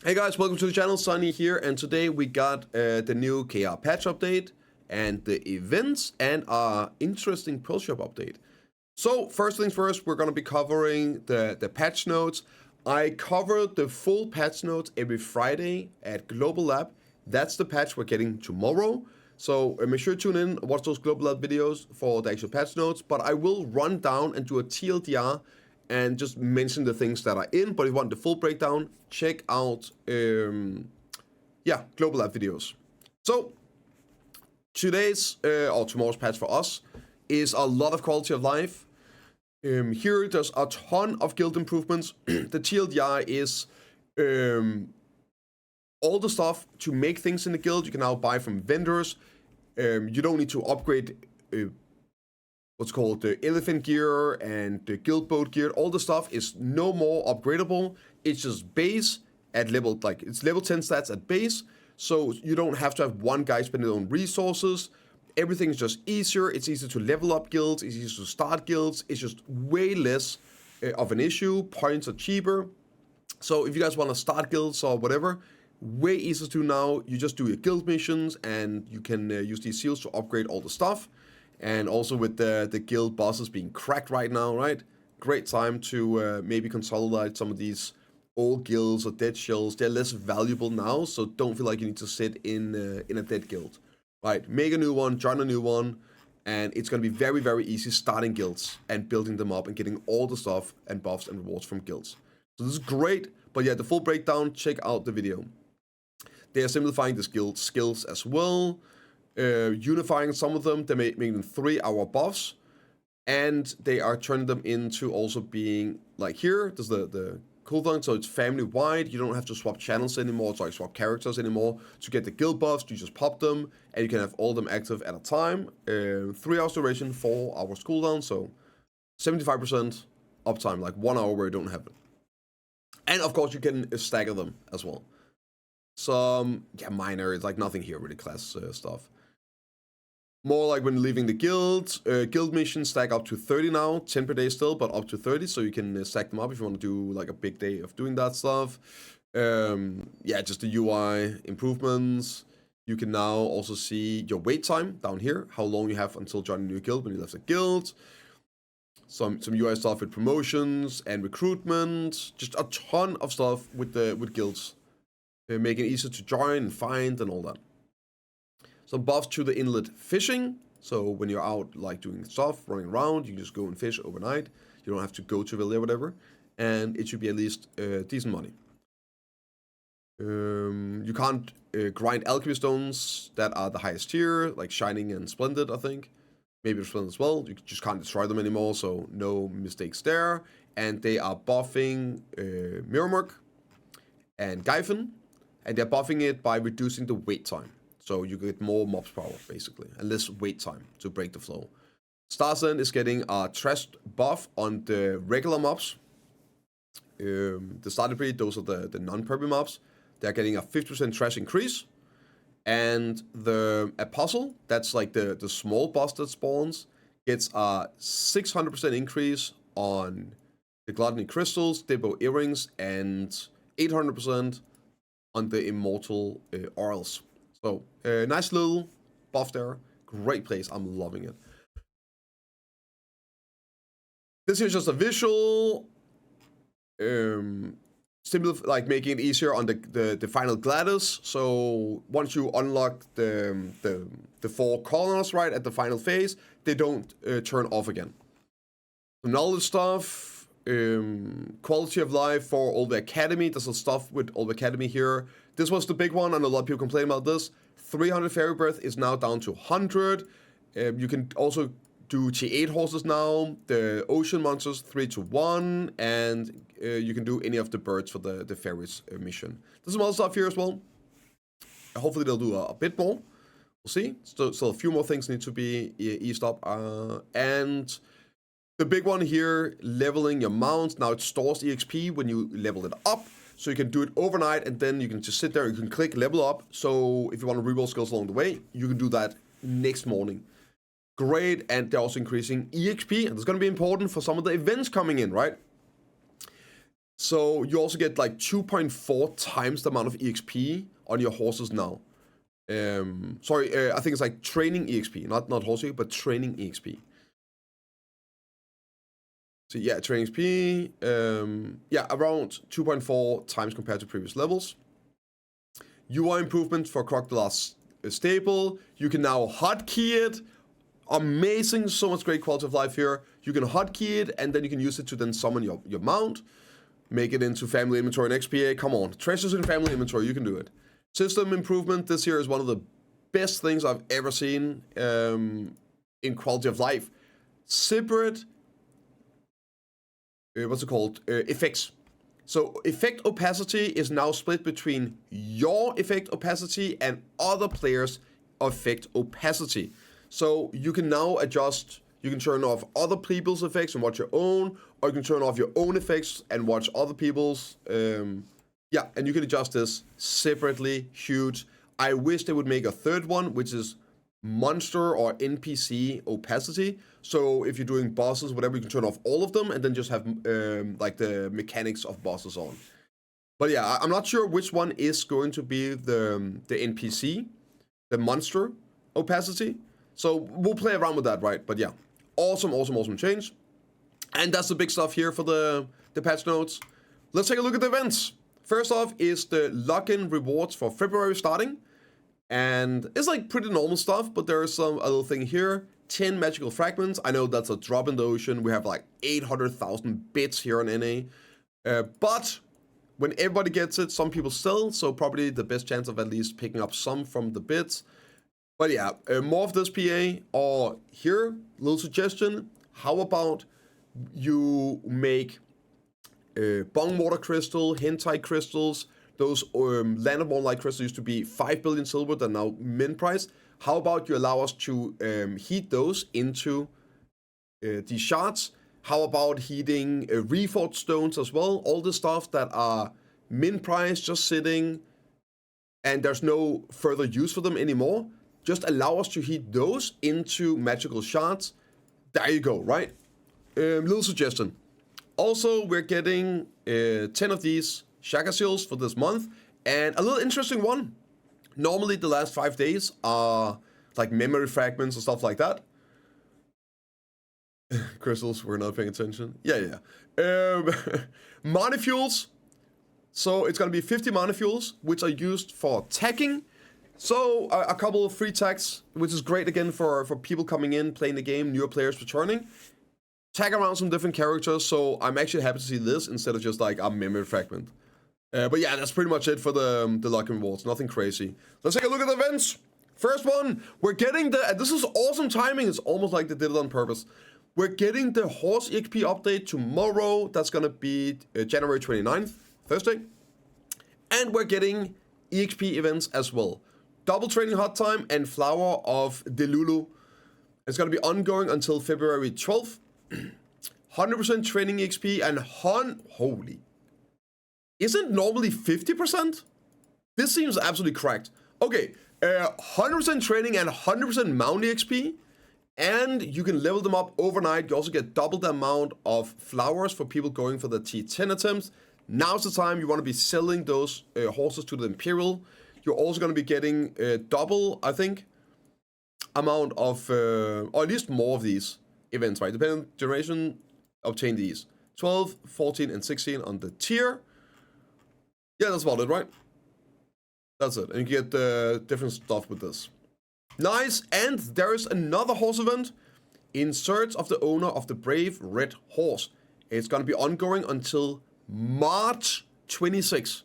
Hey guys, welcome to the channel, Sunny here, and today we got the new KR patch update and the events and our interesting Pro Shop update. So first things first, we're going to be covering the patch notes. I cover the full patch notes every Friday at Global Lab. That's the patch we're getting tomorrow. So make sure to tune in, watch those Global Lab videos for the actual patch notes, but I will run down and do a TLDR and just mention the things that are in. But if you want the full breakdown, check out Global Lab videos. So today's or tomorrow's patch for us is a lot of quality of life. Here there's a ton of guild improvements. The TLDR is all the stuff to make things in the guild you can now buy from vendors. You don't need to upgrade what's called the elephant gear and the guild boat gear. All the stuff is no more upgradable. It's just base at level, like it's level 10 stats at base. So you don't have to have one guy spend his own resources. Everything is just easier. It's easier to level up guilds. It's easier to start guilds. It's just way less of an issue. Points are cheaper. So if you guys want to start guilds or whatever, way easier to do now. You just do your guild missions and you can use these seals to upgrade all the stuff. And also with the guild bosses being cracked right now, right? Great time to maybe consolidate some of these old guilds or dead shells. They're less valuable now, so don't feel like you need to sit in a dead guild. Right, make a new one, join a new one, and it's going to be very, very easy starting guilds and building them up and getting all the stuff and buffs and rewards from guilds. So this is great, but yeah, the full breakdown, check out the video. They are simplifying the guild skills as well. Unifying some of them, they make them 3-hour buffs, and they are turning them into also being like here. There's the cool thing, so it's family wide. You don't have to swap channels anymore, sorry, swap characters anymore to get the guild buffs. You just pop them, and you can have all of them active at a time. 3 hours duration, 4 hours cooldown, so 75% uptime, like 1 hour where you don't have it. And of course, you can stagger them as well. Some minor, it's like nothing here really, class stuff. More like when leaving the guild, guild missions stack up to 30 now, 10 per day still, but up to 30, so you can stack them up if you want to do like a big day of doing that stuff. Just the UI improvements. You can now also see your wait time down here, how long you have until joining a new guild when you left the guild. Some UI stuff with promotions and recruitment, just a ton of stuff with guilds, making it easier to join and find and all that. Some buffs to the inlet fishing. So when you're out like doing stuff, running around, you can just go and fish overnight. You don't have to go to Villa or whatever. And it should be at least decent money. You can't grind alchemy stones that are the highest tier, like Shining and Splendid, I think. Maybe Splendid as well. You just can't destroy them anymore, so no mistakes there. And they are buffing Mirrormurk and Gyphon. And they're buffing it by reducing the wait time. So you get more mobs power, basically, and less wait time to break the flow. Starsend is getting a trash buff on the regular mobs. The starter breed, those are the non-perby mobs. They're getting a 50% trash increase. And the Apostle, that's like the small boss that spawns, gets a 600% increase on the Gluttony Crystals, Debo Earrings, and 800% on the Immortal Orals. So, nice little buff there. Great place. I'm loving it. This is just a visual. Like making it easier on the final Gladys. So, once you unlock the 4 corners, right, at the final phase, they don't turn off again. Some knowledge stuff. Quality of life for all the academy. There's some stuff with all the academy here. This was the big one, and a lot of people complain about this. 300 fairy breath is now down to 100. You can also do T8 horses now. The ocean monsters 3-1, and you can do any of the birds for the fairies mission. There's some other stuff here as well. Hopefully they'll do a bit more. We'll see. So a few more things need to be eased up, and the big one here, leveling your mounts. Now it stores EXP when you level it up. So you can do it overnight, and then you can just sit there, you can click level up. So if you want to reroll skills along the way, you can do that next morning. Great, and they're also increasing EXP, and it's going to be important for some of the events coming in, right? So you also get like 2.4 times the amount of EXP on your horses now. Sorry, I think it's like training EXP, not horse EXP, but training EXP. So yeah, training XP, yeah, around 2.4 times compared to previous levels. UI improvement for Crocodile's stable. You can now hotkey it. Amazing, so much great quality of life here. You can hotkey it, and then you can use it to then summon your mount. Make it into family inventory and XPA. Come on, treasures in family inventory, you can do it. System improvement this year is one of the best things I've ever seen in quality of life. Separate, what's it called? Effects. So effect opacity is now split between your effect opacity and other players' effect opacity. So you can now adjust, you can turn off other people's effects and watch your own, or you can turn off your own effects and watch other people's. Yeah, and you can adjust this separately, huge. I wish they would make a third one, which is monster or NPC opacity. So if you're doing bosses, whatever, you can turn off all of them and then just have like the mechanics of bosses on. But yeah, I'm not sure which one is going to be the NPC, the monster opacity. So we'll play around with that, right? But yeah, awesome change. And that's the big stuff here for the patch notes. Let's take a look at the events. First off is the login rewards for February starting. And it's like pretty normal stuff, but there is a little thing here. 10 magical fragments. I know that's a drop in the ocean. We have like 800,000 bits here on NA. But when everybody gets it, some people still, so probably the best chance of at least picking up some from the bits. But yeah, more of this PA, or here, little suggestion. How about you make bong water crystal, hentai crystals, those land of moonlight crystals used to be 5 billion silver, they're now min price. How about you allow us to heat those into these shards? How about heating reforged stones as well? All the stuff that are min price, just sitting, and there's no further use for them anymore. Just allow us to heat those into magical shards. There you go, right? Little suggestion. Also, we're getting 10 of these Shaka seals for this month, and a little interesting one. Normally, the last 5 days are like memory fragments and stuff like that. Crystals, we're not paying attention. Yeah. Mana fuels. So it's gonna be 50 mana fuels, which are used for tagging. So a couple of free tags, which is great again for people coming in, playing the game, newer players returning. Tag around some different characters, so I'm actually happy to see this instead of just like a memory fragment. But yeah, that's pretty much it for the login rewards. Nothing crazy. Let's take a look at the events. First one, we're getting the, and this is awesome timing. It's almost like they did it on purpose. We're getting the horse EXP update tomorrow. That's gonna be January 29th, Thursday. And we're getting EXP events as well. Double training hot time and flower of Delulu. It's gonna be ongoing until February 12th. 100% training EXP and holy. Isn't normally 50%? This seems absolutely cracked. Okay, 100% training and 100% mount EXP. And you can level them up overnight. You also get double the amount of flowers for people going for the T10 attempts. Now's the time you want to be selling those horses to the Imperial. You're also going to be getting double, I think, amount of, or at least more of these events, right? Depending on generation, obtain these. 12, 14, and 16 on the tier. Yeah, that's about it, right? That's it. And you get different stuff with this. Nice, and there is another horse event. In search of the owner of the brave red horse. It's going to be ongoing until March 26.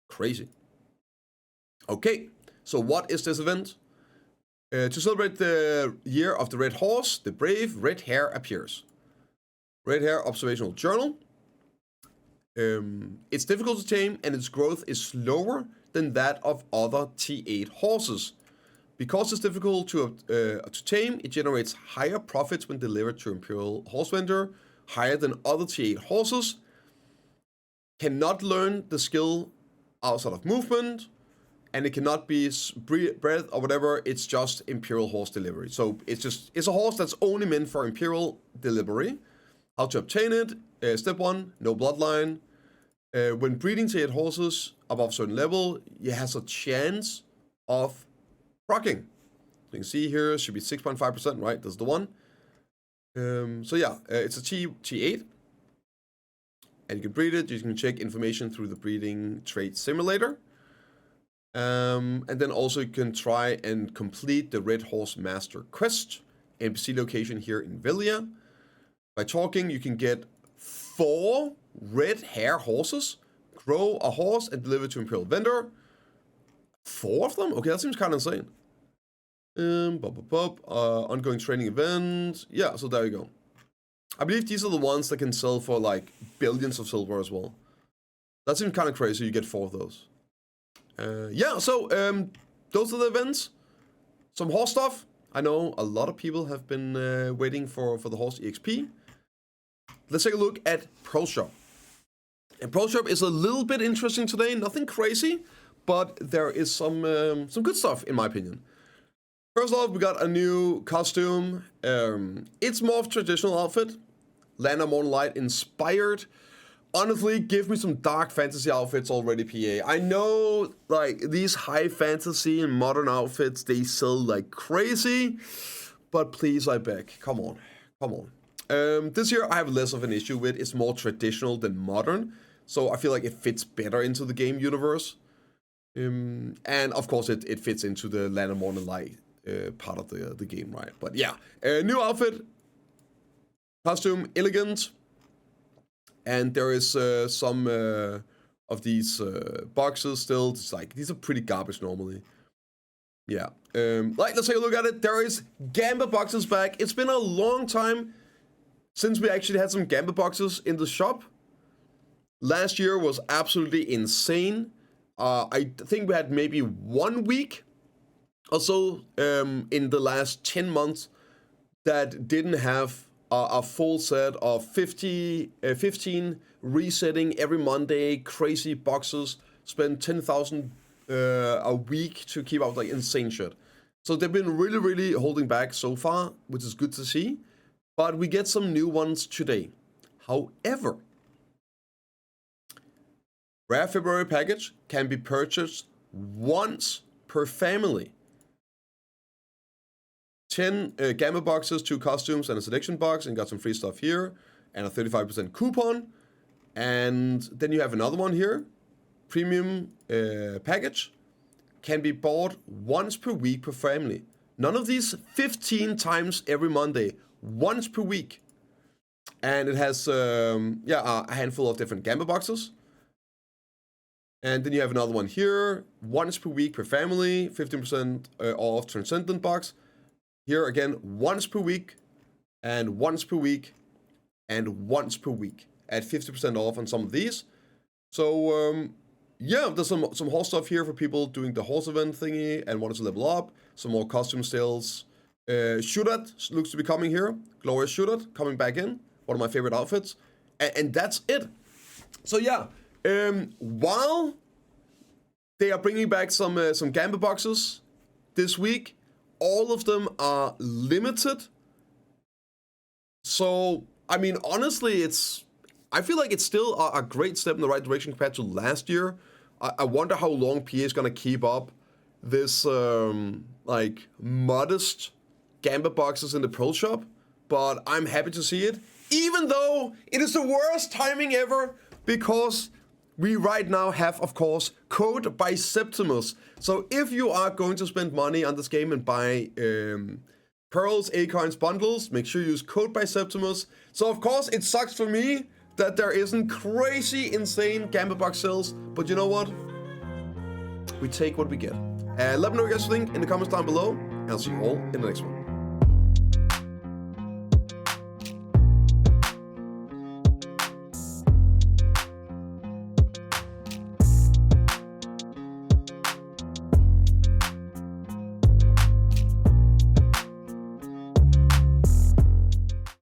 Crazy. Okay, so what is this event? To celebrate the year of the red horse, the brave red hare appears. Red hare observational journal. It's difficult to tame and its growth is slower than that of other T8 horses. Because it's difficult to tame, it generates higher profits when delivered to Imperial Horse Vendor, higher than other T8 horses. Cannot learn the skill outside of movement, and it cannot be bred or whatever. It's just Imperial Horse delivery. So it's a horse that's only meant for Imperial delivery. How to obtain it. Step 1, no bloodline. When breeding TLD horses above a certain level, it has a chance of procking. You can see here, it should be 6.5%, right? That's the one. So yeah, it's a T8. And you can breed it. You can check information through the breeding trait simulator. And then also you can try and complete the Red Horse Master quest. NPC location here in Velia. By talking, you can get 4 red hair horses, grow a horse, and deliver to Imperial Vendor. 4 of them? Okay, that seems kind of insane. Ongoing training event. Yeah, so there you go. I believe these are the ones that can sell for like billions of silver as well. That seems kind of crazy. You get 4 of those. Yeah, so those are the events. Some horse stuff. I know a lot of people have been waiting for the horse EXP. Let's take a look at Pro Shop. And Pro Shop is a little bit interesting today. Nothing crazy, but there is some good stuff in my opinion. First off, we got a new costume. It's more of a traditional outfit. Land of Morning Light inspired. Honestly, give me some dark fantasy outfits already, PA. I know, like, these high fantasy and modern outfits, they sell like crazy. But please, I beg, come on, come on. This year I have less of an issue with. It's more traditional than modern. So I feel like it fits better into the game universe. And of course, it fits into the Land of Morning Light part of the game, right? But yeah, new outfit. Costume, elegant. And there is some of these boxes still. It's like, these are pretty garbage normally. Yeah. Let's take a look at it. There is Gamba boxes back. It's been a long time since we actually had some Gamba boxes in the shop. Last year was absolutely insane. I think we had maybe 1 week or so in the last 10 months that didn't have a full set of 15 resetting every Monday, crazy boxes, spend 10,000 a week to keep up like insane shit. So they've been really, really holding back so far, which is good to see. But we get some new ones today. However, Rare February package can be purchased once per family. 10 Gamba boxes, 2 costumes, and a selection box, and got some free stuff here, and a 35% coupon. And then you have another one here, premium package, can be bought once per week per family. None of these 15 times every Monday, once per week. And it has a handful of different Gamba boxes. And then you have another one here, once per week per family, 15% off Transcendent box. Here again, once per week, and once per week, and once per week at 50% off on some of these. So yeah, there's some horse stuff here for people doing the horse event thingy and wanting to level up. Some more costume sales. Shudat looks to be coming here. Glorious Shudat coming back in. One of my favorite outfits. And that's it. So yeah, while they are bringing back some Gamba boxes this week, all of them are limited. So, I mean, honestly, I feel like it's still a great step in the right direction compared to last year. I wonder how long PA is going to keep up this, like, modest Gamba boxes in the Pro Shop. But I'm happy to see it. Even though it is the worst timing ever, because we right now have, of course, code Biceptimus. So if you are going to spend money on this game and buy pearls, acorns, bundles, make sure you use code Biceptimus. So of course, it sucks for me that there isn't crazy, insane Gamba box sales. But you know what? We take what we get. Let me know what you guys think in the comments down below. And I'll see you all in the next one.